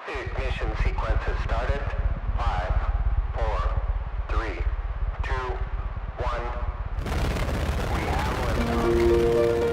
Ignition sequence has started. 5, 4, 3, 2, 1. We have liftoff.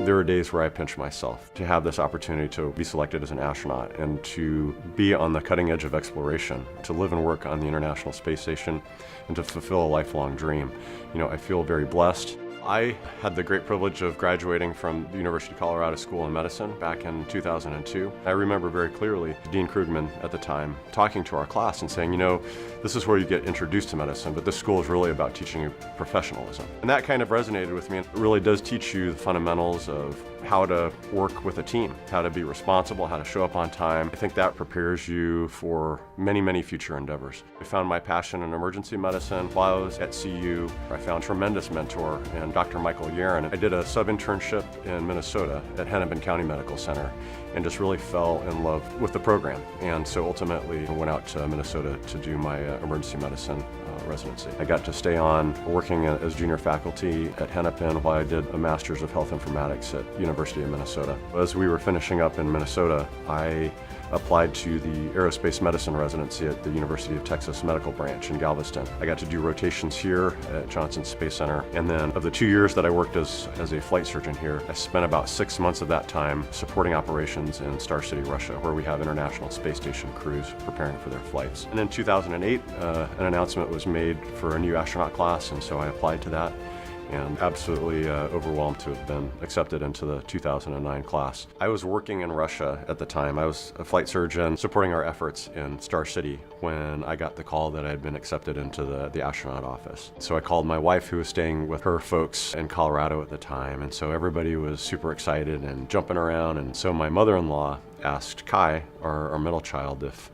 There are days where I pinch myself to have this opportunity to be selected as an astronaut and to be on the cutting edge of exploration, to live and work on the International Space Station, and to fulfill a lifelong dream. You know, I feel very blessed. I had the great privilege of graduating from the University of Colorado School of Medicine back in 2002. I remember very clearly Dean Krugman at the time talking to our class and saying, you know, this is where you get introduced to medicine, but this school is really about teaching you professionalism. And that kind of resonated with me. It really does teach you the fundamentals of how to work with a team, how to be responsible, how to show up on time. I think that prepares you for many, many future endeavors. I found my passion in emergency medicine while I was at CU. I found a tremendous mentor in Dr. Michael Yaron. I did a sub-internship in Minnesota at Hennepin County Medical Center and just really fell in love with the program. And so ultimately I went out to Minnesota to do my emergency medicine residency. I got to stay on working as junior faculty at Hennepin while I did a Master's of Health Informatics at University of Minnesota. As we were finishing up in Minnesota, I applied to the aerospace medicine residency at the University of Texas Medical Branch in Galveston. I got to do rotations here at Johnson Space Center, and then of the 2 years that I worked as a flight surgeon here, I spent about 6 months of that time supporting operations in Star City, Russia, where we have International Space Station crews preparing for their flights. And in 2008, an announcement was made for a new astronaut class, and so I applied to that. And absolutely overwhelmed to have been accepted into the 2009 class. I was working in Russia at the time. I was a flight surgeon supporting our efforts in Star City when I got the call that I had been accepted into the astronaut office. So I called my wife, who was staying with her folks in Colorado at the time, and so everybody was super excited and jumping around. And so my mother-in-law asked Kai, our middle child, if,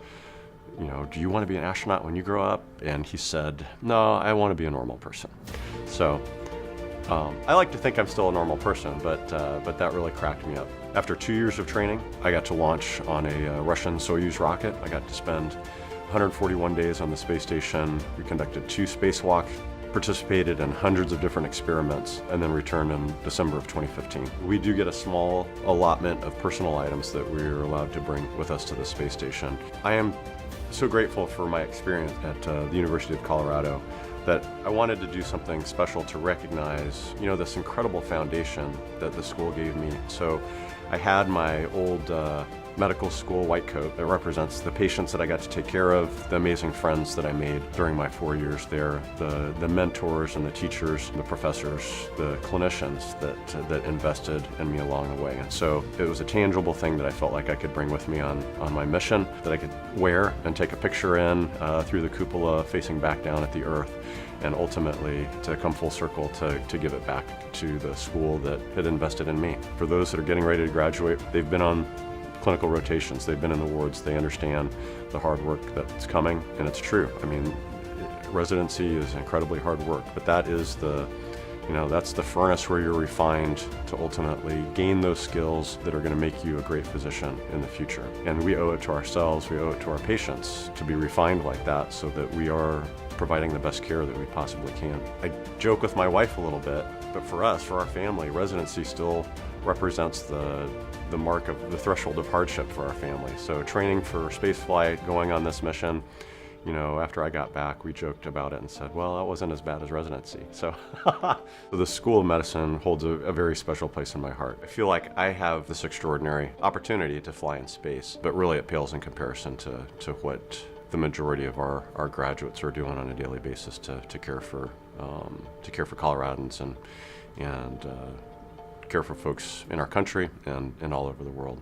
you know, do you want to be an astronaut when you grow up? And he said, no, I want to be a normal person. So I like to think I'm still a normal person, but that really cracked me up. After 2 years of training, I got to launch on a Russian Soyuz rocket. I got to spend 141 days on the space station. We conducted 2 spacewalks, participated in hundreds of different experiments, and then returned in December of 2015. We do get a small allotment of personal items that we're allowed to bring with us to the space station. I am so grateful for my experience at the University of Colorado that I wanted to do something special to recognize, you know, this incredible foundation that the school gave me. So I had my old medical school white coat that represents the patients that I got to take care of, the amazing friends that I made during my 4 years there, the mentors and the teachers, the professors, the clinicians that invested in me along the way. And so it was a tangible thing that I felt like I could bring with me on my mission, that I could wear and take a picture in through the cupola facing back down at the Earth, and ultimately to come full circle to give it back to the school that had invested in me. For those that are getting ready to graduate, they've been on clinical rotations, they've been in the wards, they understand the hard work that's coming, and it's true. I mean, residency is incredibly hard work, but that is that's the furnace where you're refined to ultimately gain those skills that are going to make you a great physician in the future. And we owe it to ourselves, we owe it to our patients to be refined like that so that we are providing the best care that we possibly can. I joke with my wife a little bit, but for us, for our family, residency still represents the mark of the threshold of hardship for our family. So training for space flight, going on this mission, you know, after I got back, we joked about it and said, well, that wasn't as bad as residency. So the School of Medicine holds a very special place in my heart. I feel like I have this extraordinary opportunity to fly in space, but really it pales in comparison to what the majority of our graduates are doing on a daily basis to care for Coloradans and care for folks in our country and all over the world.